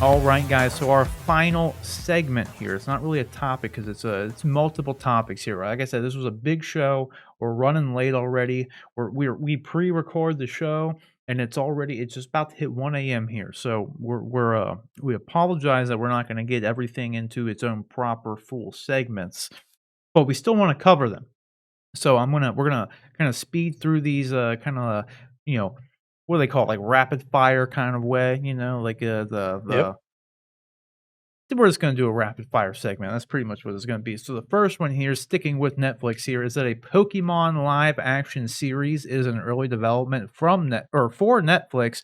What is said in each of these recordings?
All right, guys. So our final segment here. It's not really a topic because it's multiple topics here. Like I said, this was a big show. We're running late already. We pre-record the show, and it's just about to hit 1 a.m. here. So we apologize that we're not going to get everything into its own proper full segments, but we still want to cover them. So we're gonna kind of speed through these kind of you know what do they call it, like rapid fire kind of way, like Yep. the we're just going to do a rapid fire segment. That's pretty much what it's going to be. So the first one here, sticking with Netflix here, is that a Pokemon live action series is in early development for Netflix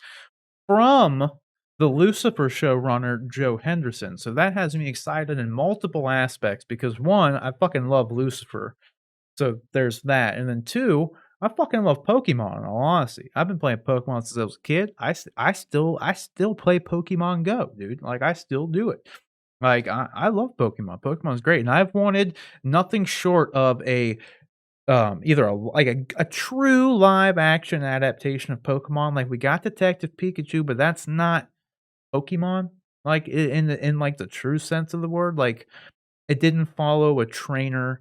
from the Lucifer showrunner Joe Henderson. So that has me excited in multiple aspects because one, I fucking love Lucifer. So there's that. And then two, I fucking love Pokemon, in all honesty. I've been playing Pokemon since I was a kid. I still play Pokemon Go, dude. Like I still do it. Like, I love Pokemon. Pokemon's great, and I've wanted nothing short of either a true live action adaptation of Pokemon. Like, we got Detective Pikachu, but that's not Pokemon, like, like, the true sense of the word. Like, it didn't follow a trainer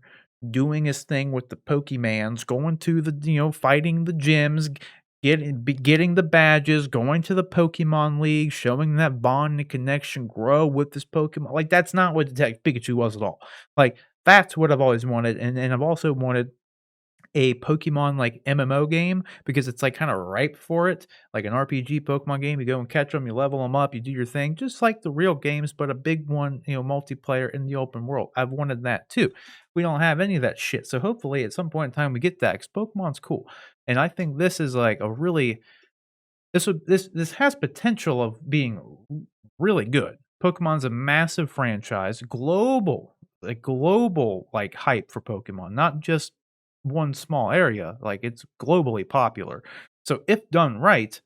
doing his thing with the Pokemans, going to fighting the gyms, getting the badges, going to the Pokemon League, showing that bond and connection grow with this Pokemon. Like, that's not what Detective Pikachu was at all. Like, that's what I've always wanted, and I've also wanted a Pokemon, like, MMO game because it's, like, kinda ripe for it, like an RPG Pokemon game. You go and catch them, you level them up, you do your thing, just like the real games, but a big one, multiplayer in the open world. I've wanted that too. We don't have any of that shit, so hopefully at some point in time we get that because Pokemon's cool, and I think this is, like, a really this has potential of being really good. Pokemon's a massive franchise, global, like, hype for Pokemon, not just one small area, like, it's globally popular. So if done right,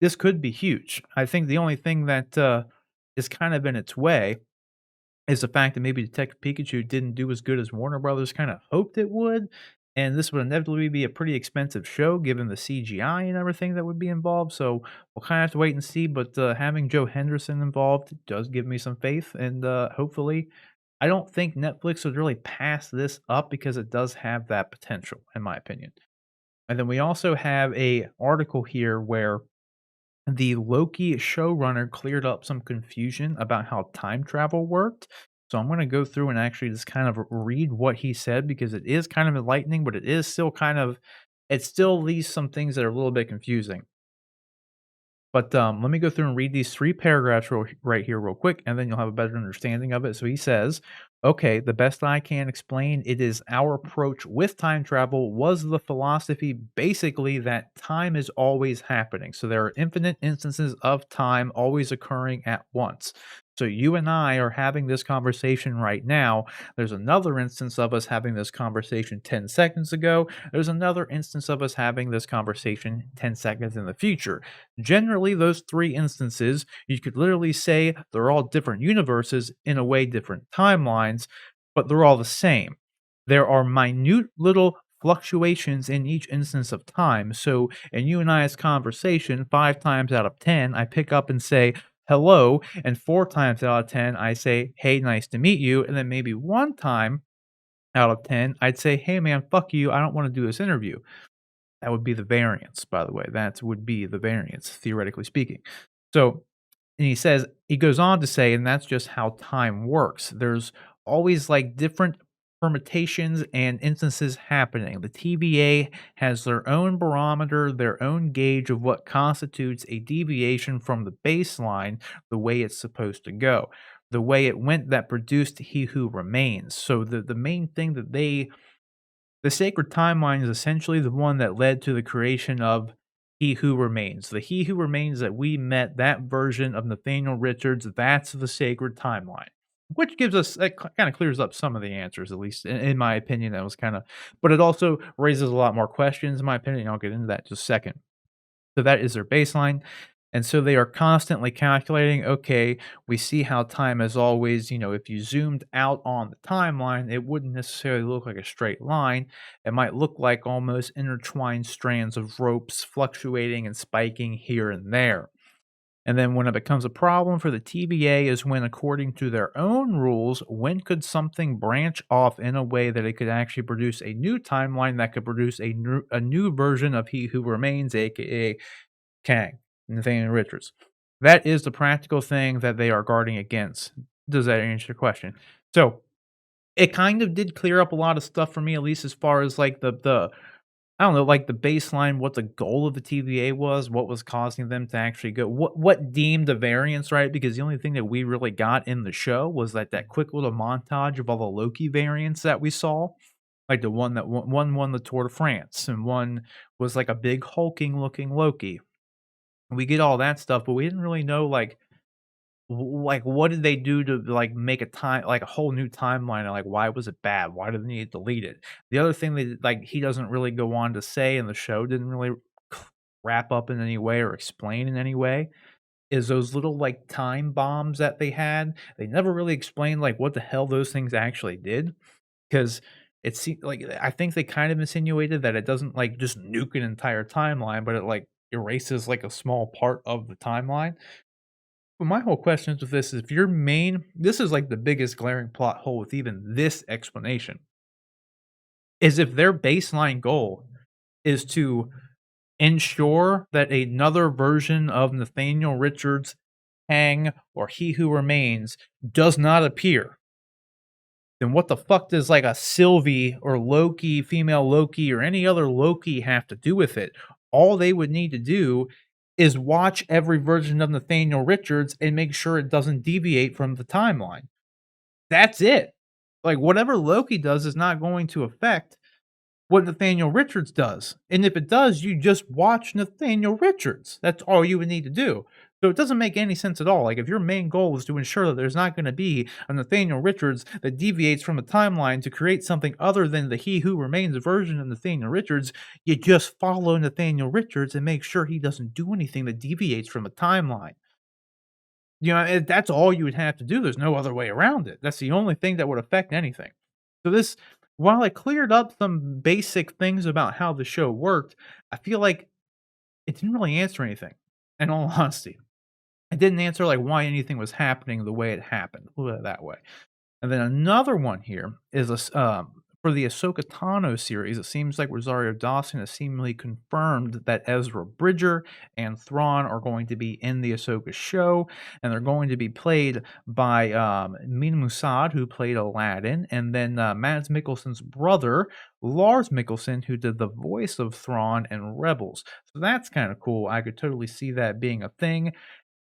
this could be huge. I think the only thing that, is kind of in its way is the fact that maybe Detective Pikachu didn't do as good as Warner Brothers kinda hoped it would, and this would inevitably be a pretty expensive show given the CGI and everything that would be involved, so we'll kinda have to wait and see, but, having Joe Henderson involved does give me some faith, and, hopefully I don't think Netflix would really pass this up because it does have that potential, in my opinion. And then we also have a article here where the Loki showrunner cleared up some confusion about how time travel worked. So I'm going to go through and actually just kind of read what he said because it is kind of enlightening, but it still leaves some things that are a little bit confusing. But let me go through and read these three paragraphs right here, real quick, and then you'll have a better understanding of it. So he says, okay, the best I can explain it is our approach with time travel was the philosophy basically that time is always happening. So there are infinite instances of time always occurring at once. So you and I are having this conversation right now. There's another instance of us having this conversation 10 seconds ago. There's another instance of us having this conversation 10 seconds in the future. Generally, those three instances, you could literally say they're all different universes, in a way, different timelines, but they're all the same. There are minute little fluctuations in each instance of time. So, in you and I's conversation, 5 times out of 10, I pick up and say, hello, and 4 times out of 10, I say, hey, nice to meet you. And then maybe 1 time out of 10, I'd say, hey, man, fuck you. I don't want to do this interview. That would be the variance, by the way. That would be the variance, theoretically speaking. So, and he goes on to say, and that's just how time works. There's always like different permutations and instances happening. The TVA has their own barometer, their own gauge of what constitutes a deviation from the baseline, the way it's supposed to go, the way it went that produced He Who Remains. So, the main thing that the sacred timeline is essentially the one that led to the creation of He Who Remains. The He Who Remains that we met, that version of Nathaniel Richards, that's the sacred timeline. Which gives us that kind of clears up some of the answers, at least in my opinion. That was kind of, but it also raises a lot more questions, in my opinion. I'll get into that in just a second. So that is their baseline. And so they are constantly calculating, okay, we see how time is always, if you zoomed out on the timeline, it wouldn't necessarily look like a straight line. It might look like almost intertwined strands of ropes fluctuating and spiking here and there. And then when it becomes a problem for the TVA is when, according to their own rules, when could something branch off in a way that it could actually produce a new timeline that could produce a new version of He Who Remains, aka Kang, Nathaniel Richards. That is the practical thing that they are guarding against. Does that answer your question? So it kind of did clear up a lot of stuff for me, at least as far as like the I don't know, like the baseline, what the goal of the TVA was, what was causing them to actually go, what deemed a variance, right? Because the only thing that we really got in the show was that quick little montage of all the Loki variants that we saw, like the one that one won the Tour de France, and one was like a big hulking looking Loki. We get all that stuff, but we didn't really know like what did they do to like make a time like a whole new timeline and like why was it bad? Why did they need to delete it? The other thing that like he doesn't really go on to say and the show didn't really wrap up in any way or explain in any way is those little like time bombs that they had. They never really explained like what the hell those things actually did because it seemed like I think they kind of insinuated that it doesn't like just nuke an entire timeline, but it like erases like a small part of the timeline. But my whole question with this is if your main this is like the biggest glaring plot hole with even this explanation, is if their baseline goal is to ensure that another version of Nathaniel Richards, Kang, or He Who Remains does not appear, then what the fuck does like a Sylvie or Loki, female Loki, or any other Loki have to do with it? All they would need to do is watch every version of Nathaniel Richards and make sure it doesn't deviate from the timeline. That's it. Like whatever Loki does is not going to affect what Nathaniel Richards does. And if it does, you just watch Nathaniel Richards. That's all you would need to do. So it doesn't make any sense at all. Like if your main goal is to ensure that there's not going to be a Nathaniel Richards that deviates from a timeline to create something other than the He Who Remains version of Nathaniel Richards, you just follow Nathaniel Richards and make sure he doesn't do anything that deviates from a timeline. That's all you would have to do. There's no other way around it. That's the only thing that would affect anything. So this, while I cleared up some basic things about how the show worked, I feel like it didn't really answer anything. In all honesty, it didn't answer like why anything was happening the way it happened. We'll put it that way. And then another one here is for the Ahsoka Tano series. It seems like Rosario Dawson has seemingly confirmed that Ezra Bridger and Thrawn are going to be in the Ahsoka show, and they're going to be played by Mina Musad, who played Aladdin, and then Mads Mikkelsen's brother, Lars Mikkelsen, who did the voice of Thrawn in Rebels. So that's kind of cool. I could totally see that being a thing.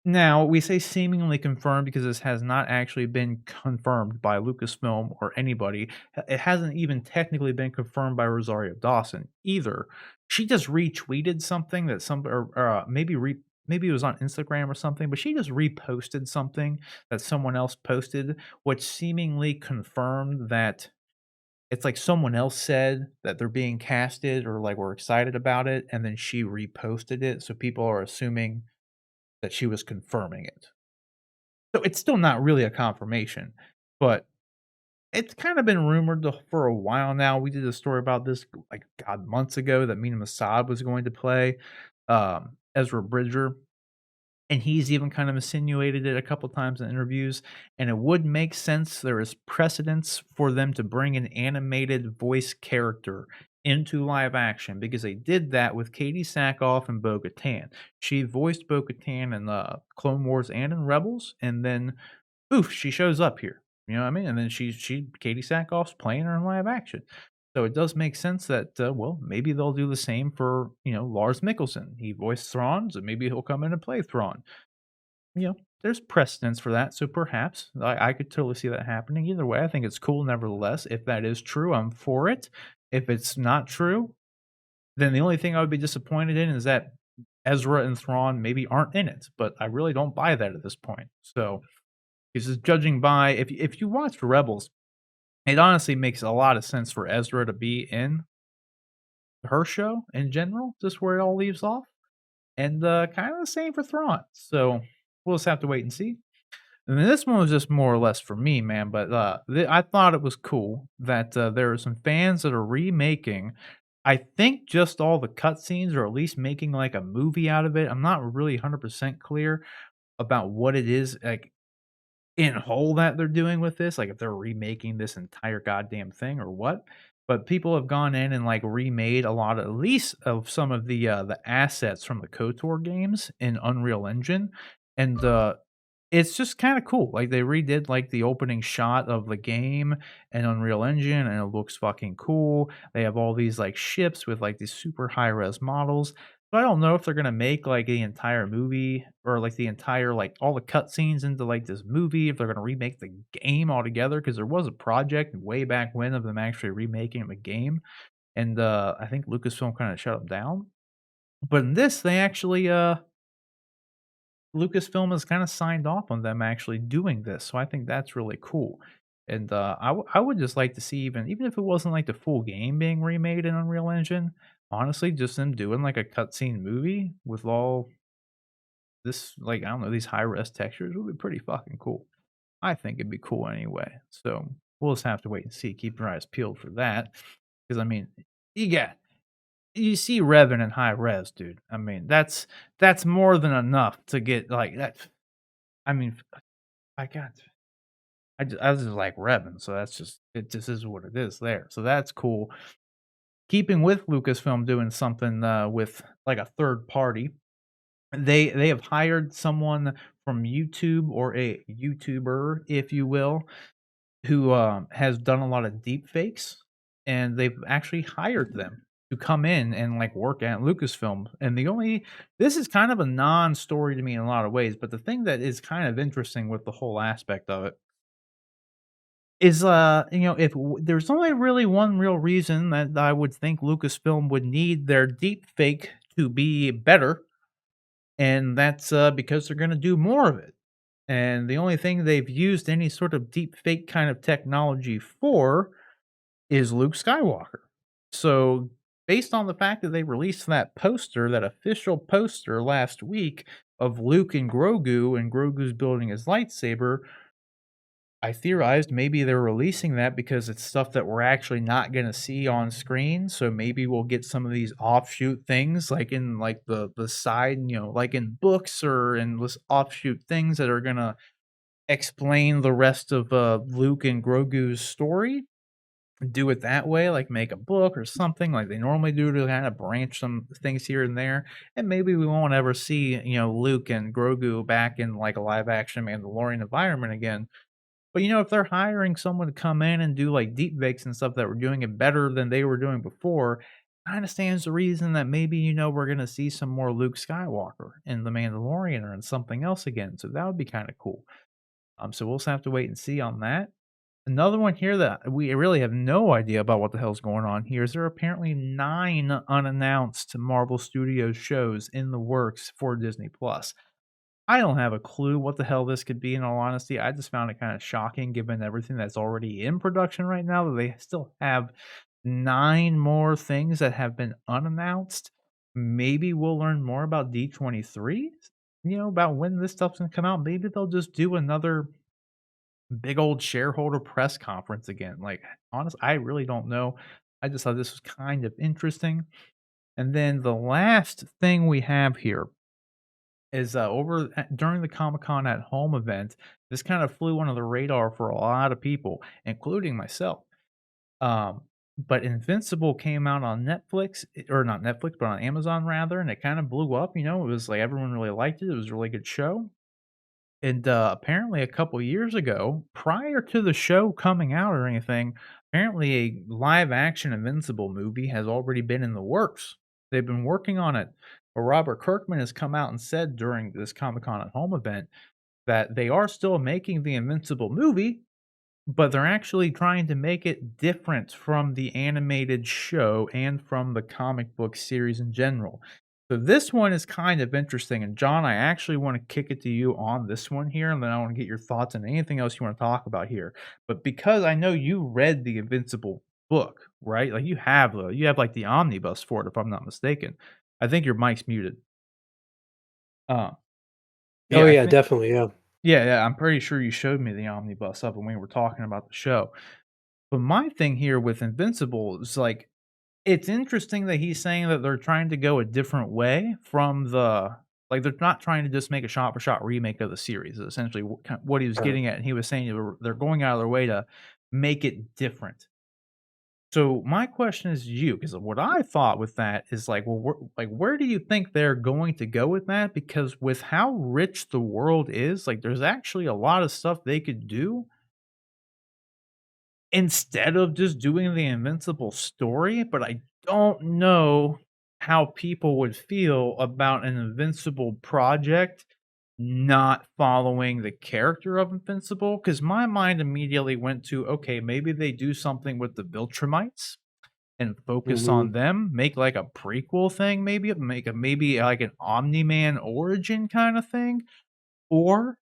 Now, we say seemingly confirmed because this has not actually been confirmed by Lucasfilm or anybody. It hasn't even technically been confirmed by Rosario Dawson either. She just retweeted something that maybe it was on Instagram or something, but she just reposted something that someone else posted, which seemingly confirmed that it's like someone else said that they're being casted or like we're excited about it, and then she reposted it, so people are assuming that she was confirming it. So it's still not really a confirmation, but it's kind of been rumored for a while now. We did a story about this like God months ago that Mina Masad was going to play Ezra Bridger, and he's even kind of insinuated it a couple times in interviews. And it would make sense. There is precedence for them to bring an animated voice character into live action because they did that with Katie Sackhoff and Bo Katan. She voiced Bo Katan in Clone Wars and in Rebels, and then oof, she shows up here. You know what I mean? And then Katie Sackhoff's playing her in live action. So it does make sense that well, maybe they'll do the same for Lars Mikkelsen. He voiced Thrawn, so maybe he'll come in and play Thrawn. There's precedence for that, so perhaps I could totally see that happening. Either way, I think it's cool. Nevertheless, if that is true, I'm for it. If it's not true, then the only thing I would be disappointed in is that Ezra and Thrawn maybe aren't in it. But I really don't buy that at this point. So, because judging by if you watch Rebels, it honestly makes a lot of sense for Ezra to be in her show in general, just where it all leaves off, and kind of the same for Thrawn. So we'll just have to wait and see. And then this one was just more or less for me, man. But I thought it was cool that there are some fans that are remaking. I think just all the cutscenes, or at least making like a movie out of it. I'm not really 100% clear, about what it is, like, in whole that they're doing with this, like, if they're remaking this entire goddamn thing or what, but people have gone in and, like, remade a lot of at least of some of the assets from the KOTOR games in Unreal Engine, and, it's just kinda cool, like, they redid, like, the opening shot of the game in Unreal Engine, and it looks fucking cool. They have all these, like, ships with, like, these super high res models. So I don't know if they're gonna make, like, the entire movie or, like, the entire like, all the cutscenes into, like, this movie, if they're gonna remake the game altogether, because there was a project way back when of them actually remaking the game, and, I think Lucasfilm kinda shut them down. But in this, they actually, Lucasfilm has kinda signed off on them actually doing this, so I think that's really cool. And, I would just like to see even if it wasn't, like, the full game being remade in Unreal Engine, honestly, just them doing, like, a cutscene movie with all this, like, I don't know, these high res textures would be pretty fucking cool. I think it'd be cool anyway. So we'll just have to wait and see. Keep your eyes peeled for that. Because I mean, you get you see Revan in high res, dude. I mean, that's more than enough to get like that. I mean, I got I just like Revan, so that's just it. Just is what it is there. So that's cool. Keeping with Lucasfilm doing something with like a third party, they have hired someone from YouTube or a YouTuber, if you will, who, has done a lot of deep fakes, and they've actually hired them to come in and, like, work at Lucasfilm, and the only this is kind of a non-story to me in a lot of ways, but the thing that is kind of interesting with the whole aspect of it is, if there's only really one real reason that I would think Lucasfilm would need their deep fake to be better, and that's, because they're gonna do more of it. And the only thing they've used any sort of deep fake kind of technology for is Luke Skywalker. So, based on the fact that they released that poster, that official poster last week of Luke and Grogu's building his lightsaber, I theorized maybe they're releasing that because it's stuff that we're actually not gonna see on screen, so maybe we'll get some of these offshoot things, like in, like, the side, like in books or in this offshoot things that are gonna explain the rest of, Luke and Grogu's story, do it that way, like make a book or something like they normally do to kinda branch some things here and there, and maybe we won't ever see, Luke and Grogu back in, like, a live action Mandalorian environment again. But, if they're hiring someone to come in and do, like, deep fakes and stuff that were doing it better than they were doing before, kinda stands to reason that maybe, we're gonna see some more Luke Skywalker in The Mandalorian or in something else again, so that would be kinda cool. So we'll just have to wait and see on that. Another one here that we really have no idea about what the hell's going on here is there are apparently 9 unannounced Marvel Studios shows in the works for Disney Plus. I don't have a clue what the hell this could be in all honesty. I just found it kind of shocking given everything that's already in production right now that they still have 9 more things that have been unannounced. Maybe we'll learn more about D23, about when this stuff's gonna come out. Maybe they'll just do another big old shareholder press conference again. Like, honestly, I really don't know. I just thought this was kind of interesting. And then the last thing we have here is during the Comic Con at Home event. This kind of flew under the radar for a lot of people, including myself. Um, but Invincible came out on Netflix, or not Netflix, but on Amazon rather, and it kind of blew up. It was like everyone really liked it. It was a really good show. And, apparently a couple years ago, prior to the show coming out or anything, apparently a live action Invincible movie has already been in the works. They've been working on it. But Robert Kirkman has come out and said during this Comic-Con at Home event that they are still making the Invincible movie, but they're actually trying to make it different from the animated show and from the comic book series in general. So this one is kind of interesting, and John, I actually want to kick it to you on this one here, and then I want to get your thoughts on anything else you want to talk about here. But because I know you read the Invincible book, right? Like you have like the omnibus for it, if I'm not mistaken. I think your mic's muted. Uh, Oh, yeah, I yeah, think definitely, yeah. yeah, I'm pretty sure you showed me the omnibus of it when we were talking about the show. But my thing here with Invincible is like it's interesting that he's saying that they're trying to go a different way from Like, they're not trying to just make a shot for shot remake of the series, is essentially what he was Sure. getting at, and he was saying they're going out of their way to make it different. So my question is to you, because what I thought with that is like, well, where do you think they're going to go with that? Because with how rich the world is, like, there's actually a lot of stuff they could do instead of just doing the Invincible story. But I don't know how people would feel about an Invincible project not following the character of Invincible. Because my mind immediately went to, okay, maybe they do something with the Viltrumites and focus Hmm. on them, make like a prequel thing, maybe like an Omni-Man origin kind of thing, or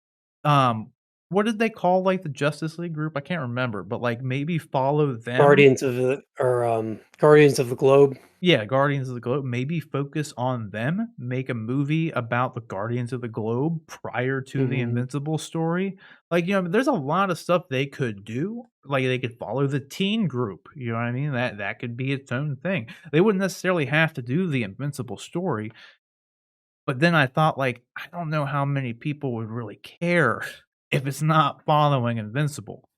um, what did they call like the Justice League group? I can't remember, but like maybe follow them. Guardians of the Globe. Yeah, Guardians of the Globe. Maybe focus on them. Make a movie about the Guardians of the Globe prior to the Hmm. Invincible story. Like, there's a lot of stuff they could do. Like, they could follow the teen group. You know what I mean? That could be its own thing. They wouldn't necessarily have to do the Invincible story. But then I thought, like, I don't know how many people would really care if it's not following Invincible.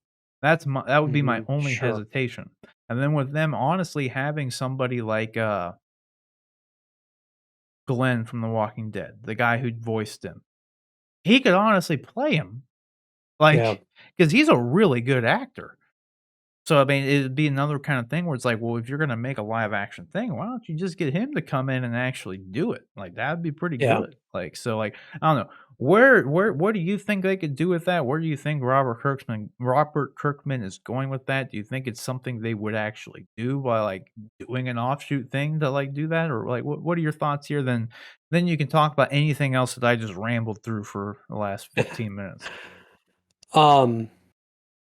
That would be my Hmm. only Sure. hesitation. And then with them honestly having somebody like Glenn from The Walking Dead, the guy who voiced him. He could honestly play him, Yeah. because he's a really good actor. So, I mean, it'd be another kind of thing where it's like, well, if you're gonna make a live action thing, why don't you just get him to come in and actually do it? Like, that'd be pretty Yeah. good. Like, so, like, I don't know. Where what do you think they could do with that? Where do you think Robert Kirkman is going with that? Do you think it's something they would actually do by, like, doing an offshoot thing to, like, do that? Or, like, what are your thoughts here? Then you can talk about anything else that I just rambled through for the last 15 minutes. Um,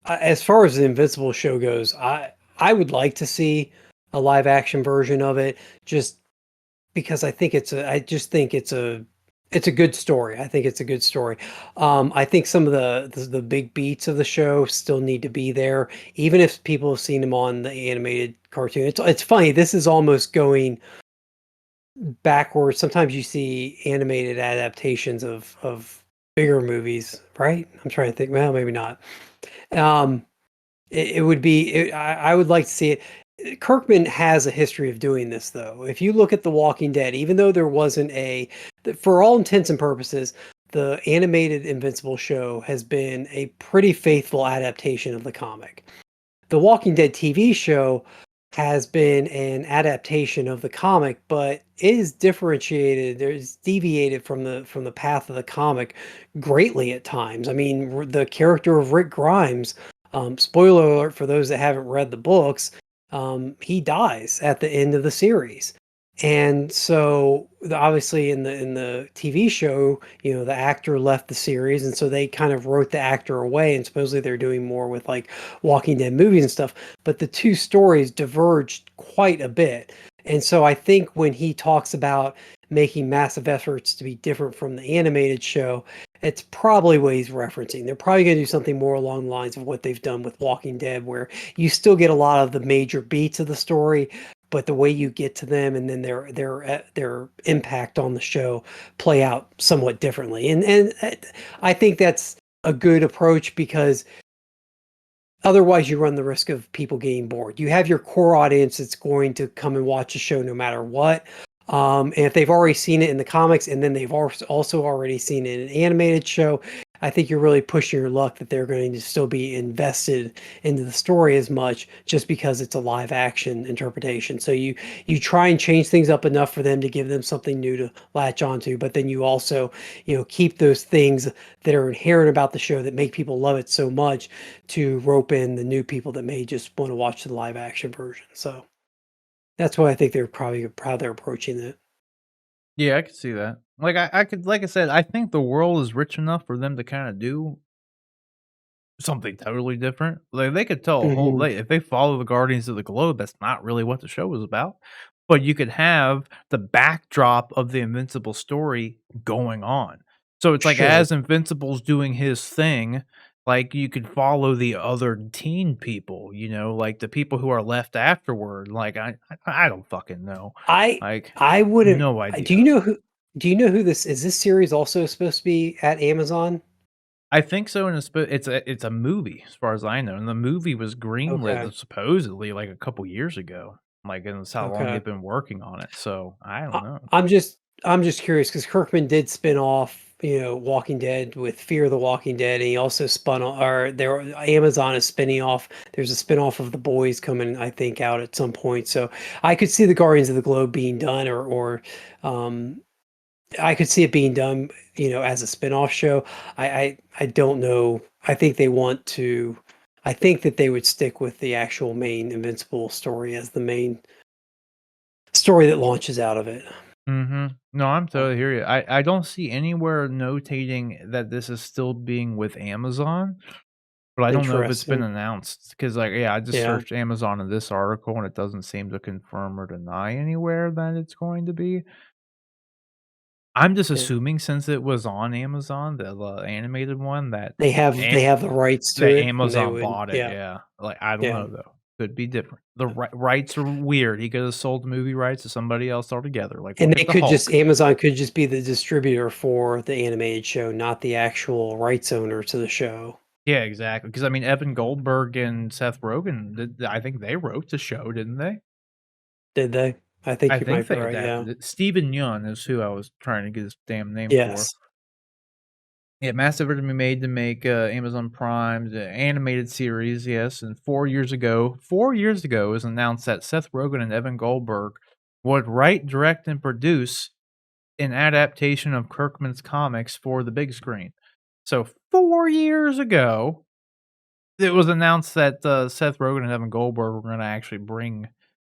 as far as the Invincible show goes, I would like to see a live action version of it, just because I just think it's a good story. I think it's a good story. I think some of the big beats of the show still need to be there, even if people have seen them on the animated cartoon. It's funny. This is almost going backwards. Sometimes you see animated adaptations of bigger movies, right? I'm trying to think. Well, maybe not. Um, it would be. I would like to see it. Kirkman has a history of doing this, though. If you look at The Walking Dead, even though there wasn't for all intents and purposes, the animated Invincible show has been a pretty faithful adaptation of the comic. The Walking Dead TV show has been an adaptation of the comic, but is differentiated. There's deviated from the path of the comic greatly at times. I mean, the character of Rick Grimes. Spoiler alert for those that haven't read the books. He dies at the end of the series. And so obviously in the TV show, the actor left the series, and so they kind of wrote the actor away, and supposedly they're doing more with like Walking Dead movies and stuff, but the two stories diverged quite a bit. And so I think when he talks about making massive efforts to be different from the animated show, it's probably what he's referencing. They're probably going to do something more along the lines of what they've done with Walking Dead, where you still get a lot of the major beats of the story, but the way you get to them and then their impact on the show play out somewhat differently. And I think that's a good approach, because otherwise you run the risk of people getting bored. You have your core audience that's going to come and watch the show no matter what. And if they've already seen it in the comics, and then they've also already seen it in an animated show, I think you're really pushing your luck that they're going to still be invested into the story as much, just because it's a live action interpretation. So you try and change things up enough for them to give them something new to latch onto, but then you also, keep those things that are inherent about the show that make people love it so much, to rope in the new people that may just want to watch the live action version. So that's why I think they're probably how they're approaching it. Yeah, I could see that. Like I said, I think the world is rich enough for them to kinda do something totally different. Like, they could tell a whole Hmm. like, if they follow the Guardians of the Globe, that's not really what the show was about, but you could have the backdrop of the Invincible story going on. So, it's like Sure. as Invincible's doing his thing, like, you could follow the other teen people, like, the people who are left afterward, like, I don't fucking know. I Like, I wouldn't. no Do idea. you know who? Do you know who this is? This series also supposed to be at Amazon? I think so, and it's a movie as far as I know, and the movie was Okay. greenlit supposedly, like, a couple years ago, like, and that's how long Okay. they've been working on it, so I don't I, know. I'm just curious because Kirkman did spin off, Walking Dead with Fear the Walking Dead, and he also spun off, or there Amazon is spinning off. There's a spin-off of The Boys coming, I think, out at some point. So I could see the Guardians of the Globe being done, or um, I could see it being done, as a spin-off show. I don't know. I think they want to. I think that they would stick with the actual main Invincible story as the main story that launches out of it. Mhm. No, I'm Oh, totally hear you. I don't see anywhere notating that this is still being with Amazon, but I don't know if it's been interesting. announced. Because like, yeah, I just Yeah. searched Amazon in this article, and it doesn't seem to confirm or deny anywhere that it's going to be. I'm just Yeah. assuming since it was on Amazon, the animated one, that They have A they have the rights to that it, and they Amazon would, bought it, yeah, yeah. Like, I don't yeah. know, though. Could be different. The rights are weird. He could have sold the movie rights to somebody else altogether. Like, And look they at the could just Hulk. Amazon could just be the distributor for the animated show, not the actual rights owner to the show. Yeah, exactly. Because I mean, Evan Goldberg and Seth Rogen, I think they wrote the show, didn't they? Did they? I I think you think might be they right, that yeah. Steven Yeun is who I was trying to get his damn name for. Yes. Yeah, massive effort to be made to make, Amazon Prime's animated series, yes, and 4 years ago, it was announced that Seth Rogen and Evan Goldberg would write, direct, and produce an adaptation of Kirkman's comics for the big screen. So 4 years ago, it was announced that, Seth Rogen and Evan Goldberg were gonna actually bring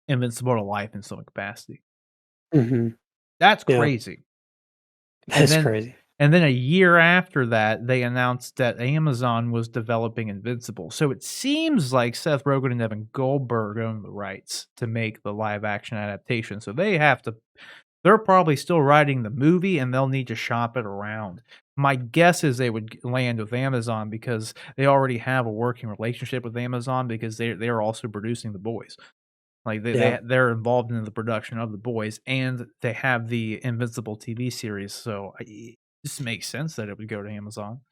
Invincible to life in some capacity. Mhm. That's Yeah. crazy. And That's then crazy. and then a year after that, they announced that Amazon was developing Invincible. So it seems like Seth Rogen and Evan Goldberg own the rights to make the live action adaptation. So they're probably still writing the movie and they'll need to shop it around. My guess is they would land with Amazon because they already have a working relationship with Amazon because they're also producing The Boys. Like, Yeah. they're involved in the production of The Boys, and they have the Invincible TV series, so it just makes sense that it would go to Amazon.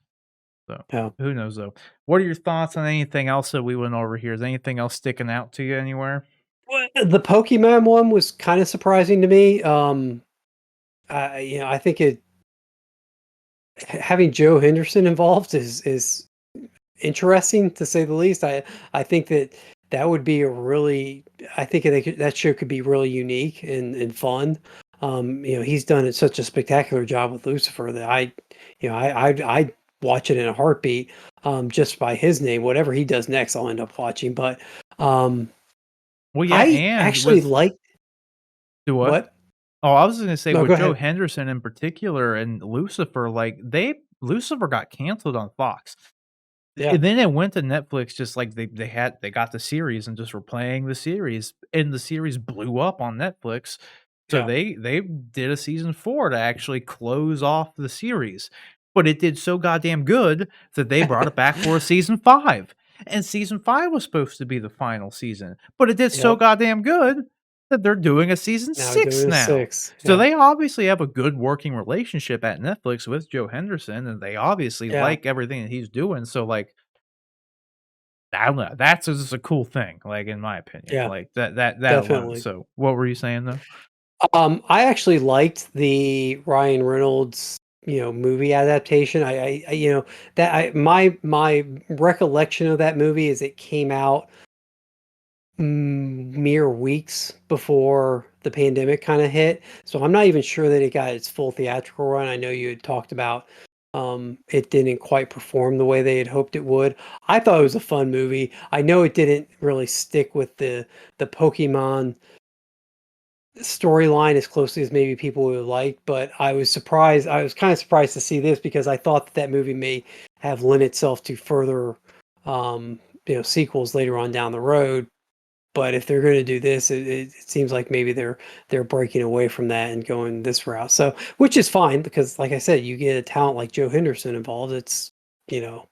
So, Yeah. who knows, though? What are your thoughts on anything else that we went over here? Is anything else sticking out to you anywhere? Well, the Pokemon one was kinda surprising to me. I think having Joe Henderson involved is interesting to say the least. I think that would be a really I think that show could be really unique and fun. He's done such a spectacular job with Lucifer that I'd watch it in a heartbeat, just by his name. Whatever he does next, I'll end up watching. But um, Well, yeah, I and actually with like do what? what? Oh, I was just gonna say No, with go Joe ahead. Henderson in particular and Lucifer, like, they Lucifer got canceled on Fox. Yeah, And then it went to Netflix just like they got the series and just were playing the series, and the series blew up on Netflix, so yeah, they did a season 4 to actually close off the series, but it did so goddamn good that they brought it back for a season 5, and season 5 was supposed to be the final season, but it did so yep. goddamn good that they're doing a season Now 6 doing a now. six. So Yeah, they obviously have a good working relationship at Netflix with Joe Henderson, and they obviously yeah, like everything that he's doing, so, like, I don't know, that's just a cool thing, like, in my opinion, yeah, like, that alone, definitely. so what were you saying, though? I actually liked the Ryan Reynolds, movie adaptation. That my recollection of that movie is it came out mere weeks before the pandemic kind of hit. So I'm not even sure that it got its full theatrical run. I know you had talked about it didn't quite perform the way they had hoped it would. I thought it was a fun movie. I know it didn't really stick with the Pokemon storyline as closely as maybe people would like, but I was surprised. I was kind of surprised to see this because I thought that movie may have lent itself to further, sequels later on down the road. But if they're going to do this, it seems like maybe they're breaking away from that and going this route. So, which is fine because, like I said, you get a talent like Joe Henderson involved. It's you know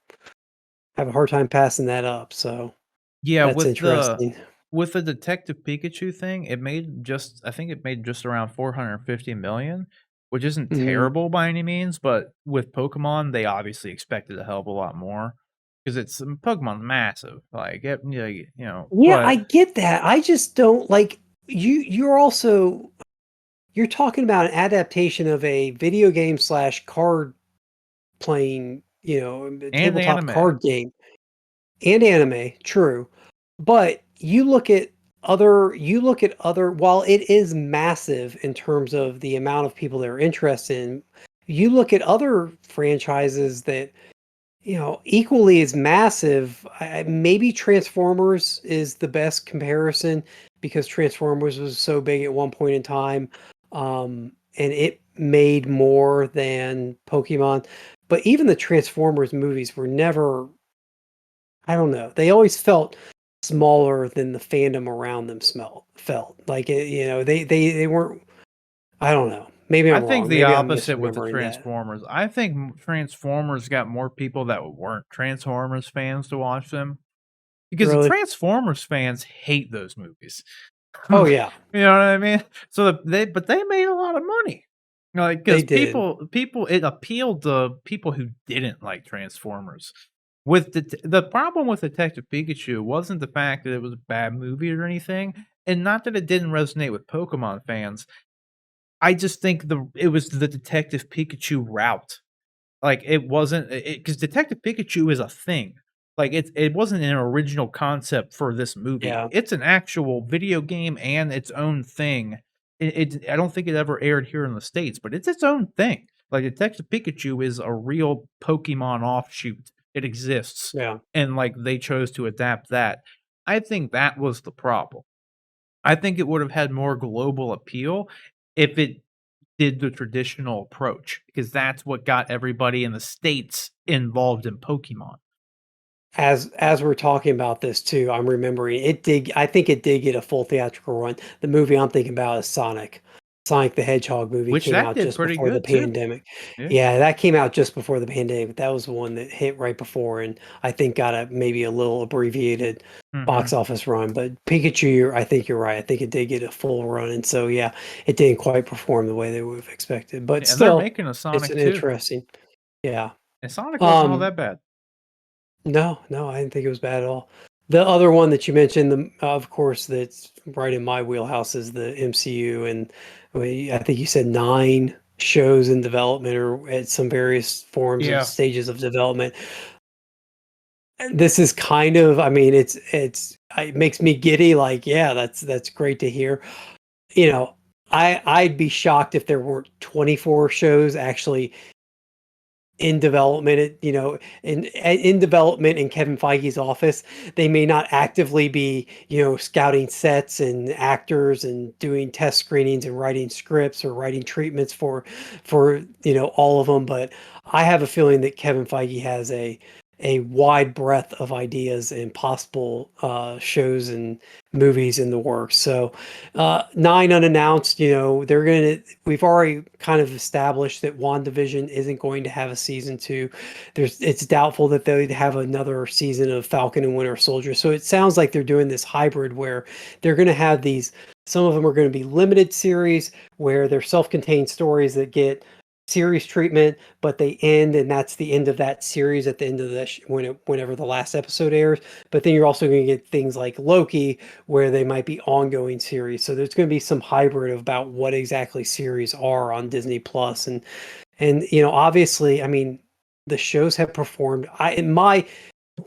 have a hard time passing that up. So Yeah, that's interesting. with the Detective Pikachu thing, it made just I think it made just around 450,000,000, which isn't Mhm. terrible by any means, but with Pokemon, they obviously expected a hell of a lot more because it's Pokemon's massive. Like, Yeah, but I get that. I just don't like you're also you're talking about an adaptation of a video game slash card playing, a and tabletop anime. card game and anime, true. But you look at other while it is massive in terms of the amount of people that are interested in, you look at other franchises that equally as massive. Maybe Transformers is the best comparison because Transformers was so big at one point in time, and it made more than Pokemon. But even the Transformers movies were never, I don't know, they always felt smaller than the fandom around them felt. Like they weren't, I don't know. Maybe I I'm think wrong. the Maybe I'm opposite with the misremembering that. Transformers. I think Transformers got more people that weren't Transformers fans to watch them because the Really? Transformers fans hate those movies. Oh yeah, You know what I mean? So they made a lot of money. Like, they because did. people it appealed to people who didn't like Transformers. With the problem with Detective Pikachu wasn't the fact that it was a bad movie or anything, and not that it didn't resonate with Pokemon fans. I just think it was the Detective Pikachu route. Like, it wasn't because Detective Pikachu is a thing. Like, it wasn't an original concept for this movie. Yeah, It's an actual video game and its own thing. I don't think it ever aired here in the States, but it's its own thing. Like, Detective Pikachu is a real Pokemon offshoot. It exists, yeah. and, like, they chose to adapt that. I think that was the problem. I think it would have had more global appeal if it did the traditional approach, because that's what got everybody in the States involved in Pokemon. As we're talking about this too, I'm remembering it did. I think it did get a full theatrical run. The movie I'm thinking about is Sonic. Sonic the Hedgehog movie Which came that out did just pretty before the good too. pandemic. Yeah. Yeah, that came out just before the pandemic. That was the one that hit right before, and I think got a maybe a little abbreviated box Mhm. office run. But Pikachu, I think you're right. I think it did get a full run, and so yeah, it didn't quite perform the way they would have expected. But Yeah, and they're still, making a it's Sonic an too, interesting. Yeah. and Sonic wasn't all Um, that bad. no, no, I didn't think it was bad at all. The other one that you mentioned, of course, that's right in my wheelhouse is the MCU, and I think you said 9 shows in development or at some various forms of Yeah. stages of development. And this is kind of, I mean, it makes me giddy. Like, yeah, that's great to hear. You know, I'd be shocked if there weren't 24 shows actually in development, in development in Kevin Feige's office. They may not actively be, scouting sets and actors and doing test screenings and writing scripts or writing treatments for all of them, but I have a feeling that Kevin Feige has a wide breadth of ideas and possible shows and movies in the works. So 9 unannounced, we've already kind of established that WandaVision isn't going to have a season 2. It's doubtful that they'd have another season of Falcon and Winter Soldier. So it sounds like they're doing this hybrid where they're going to have some of them are going to be limited series where they're self-contained stories that get series treatment, but they end, and that's the end of that series at the end of whenever the last episode airs. But then you're also going to get things like Loki, where they might be ongoing series. So there's going to be some hybrid about what exactly series are on Disney Plus, and obviously, I mean, the shows have performed. In my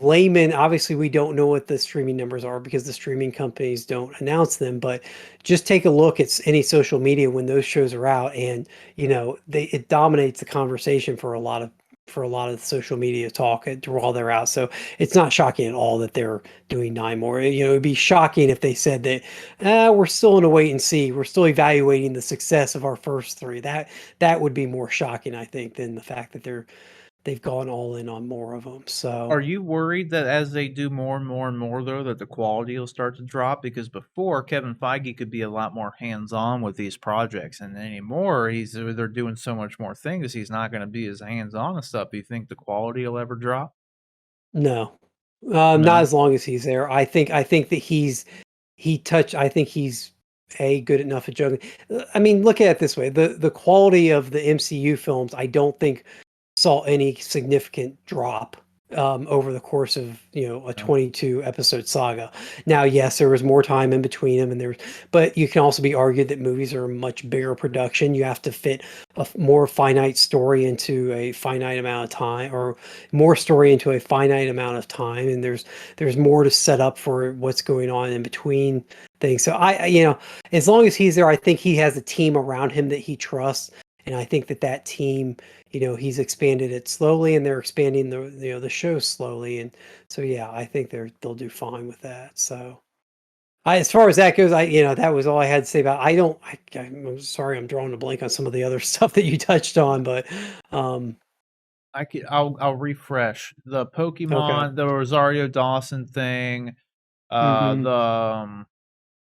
layman, obviously we don't know what the streaming numbers are because the streaming companies don't announce them, but just take a look at any social media when those shows are out, and it dominates the conversation for a lot of social media talk while they're out. So it's not shocking at all that they're doing 9 more. It'd be shocking if they said that we're still in a wait and see, we're still evaluating the success of our first 3. That would be more shocking, I think, than the fact that they've gone all in on more of them. Are So you worried that as they do more and more and more, though, that the quality will start to drop? Because before, Kevin Feige could be a lot more hands-on with these projects, and anymore, they're doing so much more things, he's not gonna be as hands-on and stuff. Do you think the quality will ever drop? no, not No? as long as he's there. I think that I think he's good enough at juggling. I mean, look at it this way: the quality of the MCU films, I don't think saw any significant drop over the course of a No. 22 episode saga. Now, yes, there was more time in between them, but you can also be argued that movies are a much bigger production. You have to fit a more finite story into a finite amount of time, or more story into a finite amount of time, and there's more to set up for what's going on in between things. So as long as he's there, I think he has a team around him that he trusts, and I think that team, he's expanded it slowly, and they're expanding the show slowly, and so yeah, I think they'll do fine with that. So, as far as that goes, that was all I had to say about. I don't. I'm sorry, I'm drawing a blank on some of the other stuff that you touched on, but I'll refresh the okay. Pokemon, the Rosario Dawson thing, Hmm. the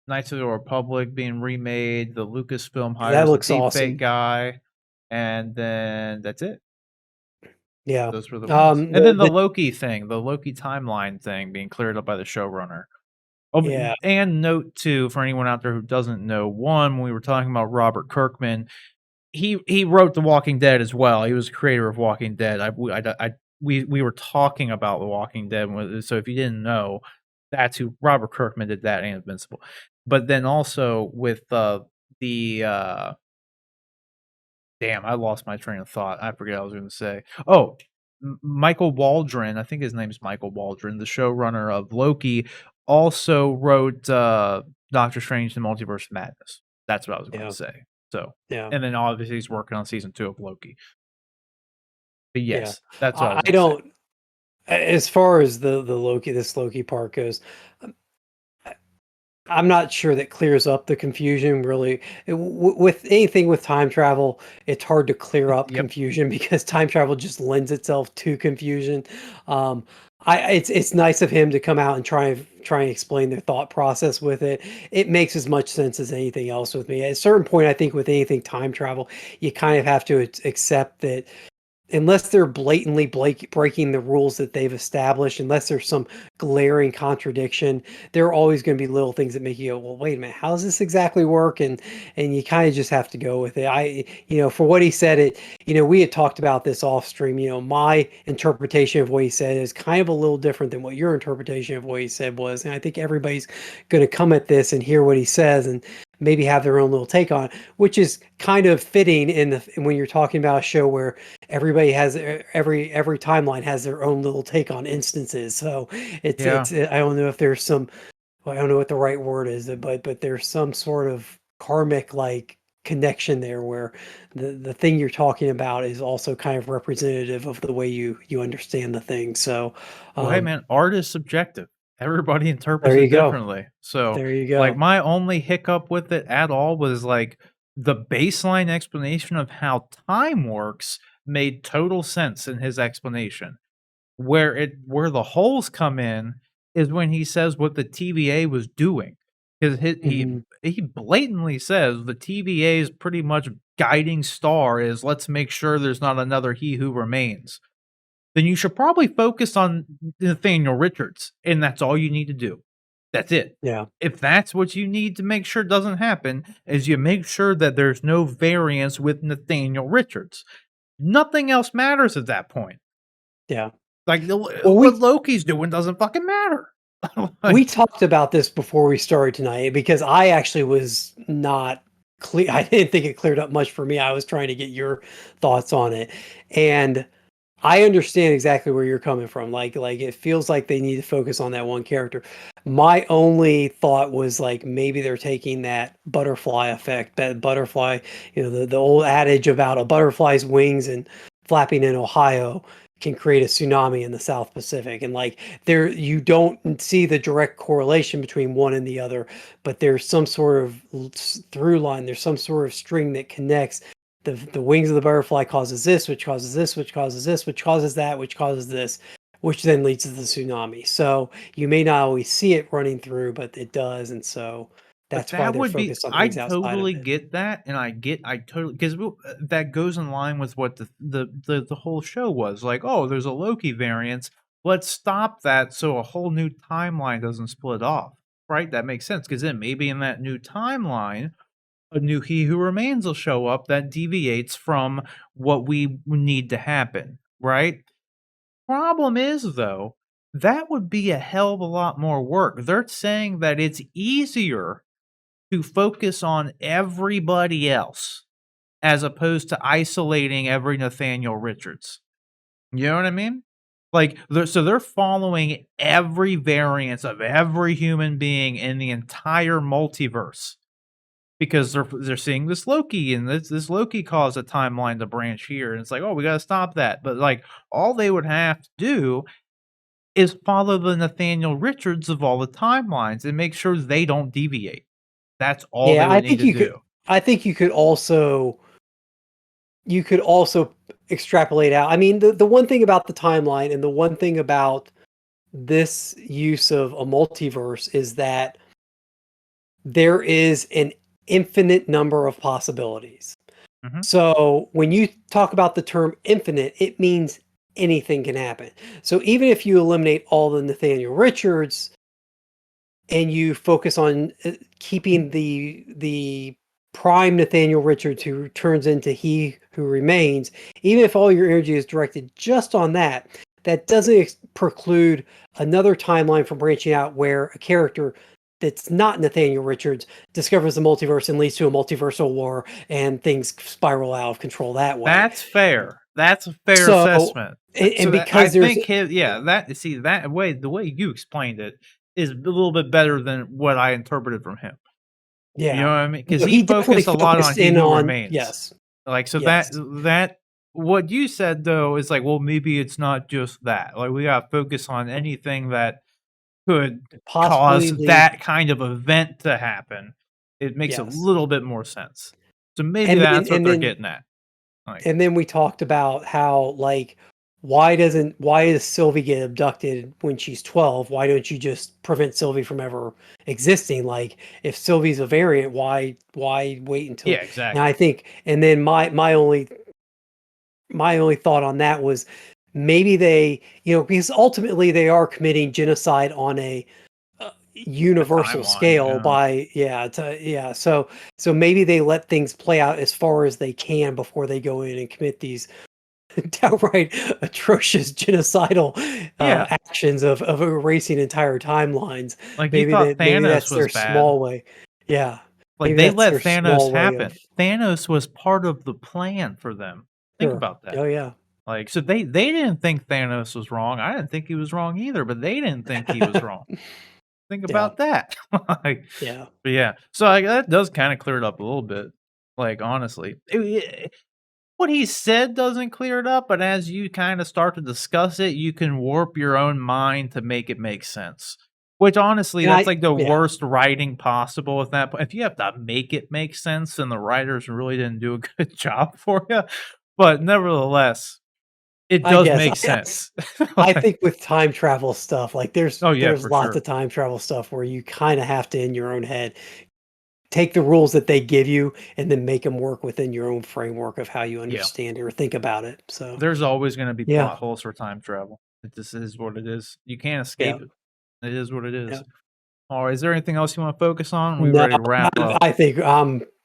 Knights of the Republic being remade, the Lucasfilm That hires the looks deepfake awesome. guy, and then that's it. Yeah. Those were the ones. And The, then the the Loki thing, the Loki timeline thing being cleared up by the showrunner. Oh, yeah. and note too, for anyone out there who doesn't know, one, when we were talking about Robert Kirkman, he wrote The Walking Dead as well. He was the creator of Walking Dead. We were talking about The Walking Dead, so if you didn't know, that's who Robert Kirkman did that and Invincible. But then also with the damn, I lost my train of thought. I forget what I was going to say. Oh, Michael Waldron, I think his name is Michael Waldron, the showrunner of Loki, also wrote Doctor Strange: The Multiverse of Madness. That's what I was going to Yeah. say. So, Yeah. and then obviously he's working on season 2 of Loki. But Yeah. yes, that's what I was I going to say. don't. As far as the Loki part goes, I'm not sure that clears up the confusion really. With anything with time travel, it's hard to clear up Yep. confusion because time travel just lends itself to confusion. Um, it's nice of him to come out and try and explain their thought process with it. It makes as much sense as anything else with me. At a certain point, I think with anything time travel, you kind of have to accept that unless they're blatantly breaking the rules that they've established, unless there's some glaring contradiction, there are always going to be little things that make you go, well, wait a minute, how does this exactly work? And you kind of just have to go with it. For what he said, we had talked about this off stream. My interpretation of what he said is kind of a little different than what your interpretation of what he said was. And I think everybody's going to come at this and hear what he says and maybe have their own little take on it, which is kind of fitting when you're talking about a show where everybody has every timeline has their own little take on instances. So Yeah. I don't know if there's some, well, I don't know what the right word is, but there's some sort of karmic like connection there where the thing you're talking about is also kind of representative of the way you understand the thing. So Well, hey, um man, art is subjective. Everybody interprets there you it go. differently. So, There you like, go. my only hiccup with it at all was like the baseline explanation of how time works made total sense in his explanation. Where the holes come in is when he says what the TVA was doing. 'Cause Hmm. he blatantly says the TVA's pretty much guiding star is let's make sure there's not another He Who Remains. Then you should probably focus on Nathaniel Richards, and that's all you need to do. That's it. Yeah. If that's what you need to make sure doesn't happen, is you make sure that there's no variance with Nathaniel Richards. Nothing else matters at that point. Yeah. Like, Well, what Loki's doing doesn't fucking matter. we Like, talked about this before we started tonight because I actually was not clear. I didn't think it cleared up much for me. I was trying to get your thoughts on it. And I understand exactly where you're coming from. Like it feels like they need to focus on that one character. My only thought was like maybe they're taking that butterfly effect, that butterfly, the old adage about a butterfly's wings and flapping in Ohio can create a tsunami in the South Pacific. And like there you don't see the direct correlation between one and the other, but there's some sort of through line, there's some sort of string that connects the wings of the butterfly causes this, which causes this, which causes this, which causes that, which causes this, which then leads to the tsunami. So you may not always see it running through, but it does, and so but that's why that they're would be focused on I things outside of totally it. get that, and I totally because that goes in line with what the whole show was like. Oh, there's a Loki variance. Let's stop that so a whole new timeline doesn't split off. right? That makes sense because then maybe in that new timeline, a new He Who Remains will show up that deviates from what we need to happen, right? Problem is, though, that would be a hell of a lot more work. They're saying that it's easier to focus on everybody else as opposed to isolating every Nathaniel Richards. You know what I mean? Like, they're following every variance of every human being in the entire multiverse because they're seeing this Loki and this Loki caused a timeline to branch here, and it's like, oh, we got to stop that. But like, all they would have to do is follow the Nathaniel Richards of all the timelines and make sure they don't deviate. That's all they Yeah, would need to do. I think you could also extrapolate out. I mean, the one thing about the timeline and the one thing about this use of a multiverse is that there is an infinite number of possibilities. Mhm. So when you talk about the term infinite, it means anything can happen. So even if you eliminate all the Nathaniel Richards and you focus on keeping the prime Nathaniel Richards who turns into He Who Remains, even if all your energy is directed just on that, that doesn't preclude another timeline from branching out where a character that's not Nathaniel Richards discovers the multiverse and leads to a multiversal war and things spiral out of control that way. That's fair. That's a fair So, assessment. and So that I because there's, think that see that way the way you explained it is a little bit better than what I interpreted from him. You know yeah, what I mean? Because he he definitely focused a lot on focused He in Who on, Remains. yes, Like, so yes, that what you said, though, is like, well, maybe it's not just that. Like, we gotta focus on anything that could cause possibly lead, that kind of event to happen. It makes a yes. little bit more sense. So maybe that's what And they're then getting at. Like, we talked about how, like, why does Sylvie get abducted when she's 12? Why don't you just prevent Sylvie from ever existing? Like, if Sylvie's a variant, why wait yeah, until, and I exactly. think, and then my only thought on that was maybe they, because ultimately they are committing genocide on a A universal timeline, scale yeah. by, yeah, so maybe they let things play out as far as they can before they go in and commit these downright atrocious genocidal Yeah, actions of erasing entire timelines. like, you thought Maybe Thanos that's was their bad. small way. Yeah, Like, maybe they that's let their Thanos small way of, happen. Thanos was part of the plan for them. Think sure. about that. Oh yeah. Like, so they didn't think Thanos was wrong. I didn't think he was wrong either, but they didn't think he was wrong. Think Yeah, about that. Like, yeah. but yeah, so, like, that does kinda clear it up a little bit, like, honestly. What he said doesn't clear it up, but as you kinda start to discuss it, you can warp your own mind to make it make sense. Which, honestly, And that's, I like, the yeah, worst writing possible at that point. If you have to make it make sense, then the writers really didn't do a good job for you. But nevertheless, it I does guess make sense. I Like, think with time travel stuff, like oh, yeah, there's for lots sure. of time travel stuff where you kind of have to in your own head take the rules that they give you and then make them work within your own framework of how you Yeah. understand it or think about it. So, There's always gonna be yeah, plot holes for time travel. It just is what it is. You can't yeah, escape it. It is what it yeah. is. Alright, is there anything else you wanna focus on? Are we No, ready to wrap up? I think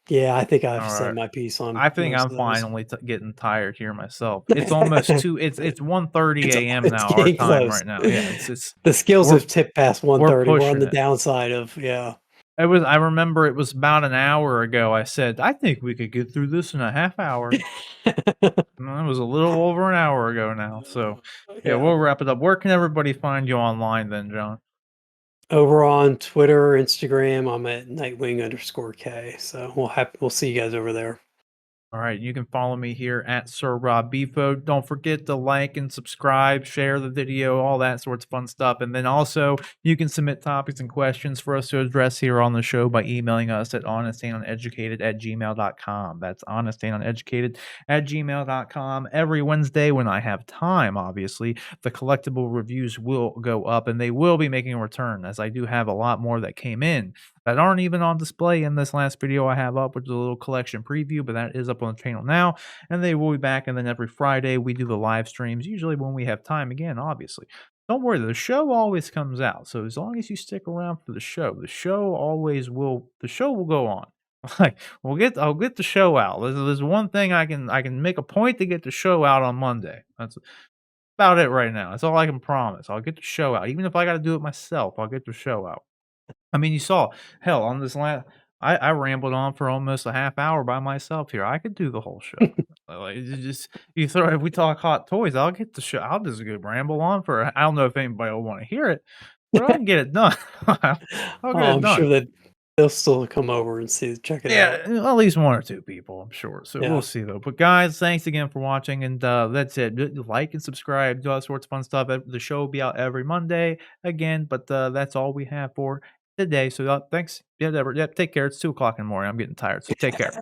yeah, I think I've said Alright. my piece on I think most I'm of those. finally getting tired here myself. It's almost 2 it's 1:30 AM It's now, our getting time close. right now. Yeah, it's The skills we're have tipped past we're 130. We're on pushing the it. downside of, yeah. I remember it was about an hour ago, I said, "I think we could get through this in a half hour." Well, it was a little over an hour ago now, so, yeah, Yeah. we'll wrap it up. Where can everybody find you online then, John? Over on Twitter, Instagram, I'm at Nightwing_K. So we'll see you guys over there. All right, you can follow me here at Sir Rob Bifo. Don't forget to like and subscribe, share the video, all that sorts of fun stuff. And then also, you can submit topics and questions for us to address here on the show by emailing us at honestanduneducated@gmail.com. That's honestanduneducated@gmail.com. Every Wednesday, when I have time, obviously, the collectible reviews will go up and they will be making a return, as I do have a lot more that came in that aren't even on display in this last video I have up, which is a little collection preview, but that is up on the channel now, and they will be back. And then every Friday we do the live streams, usually when we have time again, obviously. don't worry, the show always comes out, so as long as you stick around for the show always will the show will go on. Like, I'll get the show out. There's one thing I can make a point to get the show out on Monday. That's about it right now. That's all I can promise. I'll get the show out. Even if I gotta do it myself, I'll get the show out. I mean, you saw, hell, on this last I rambled on for almost a half hour by myself here. I could do the whole show. Like, you just you throw if we talk hot toys, I'll get the show I'll just go ramble on for I don't know if anybody will wanna hear it, but I can get it done. I'll get Oh, it I'm done. sure that they'll still come over and check it Yeah, out. at least 1 or 2 people, I'm sure. So we'll Yeah. see though. But guys, thanks again for watching, and that's it. Like and subscribe, do all sorts of fun stuff. The show will be out every Monday again, but that's all we have for today. So thanks. Yeah, whatever. Yeah, take care. It's 2 o'clock in the morning. I'm getting tired. So take care.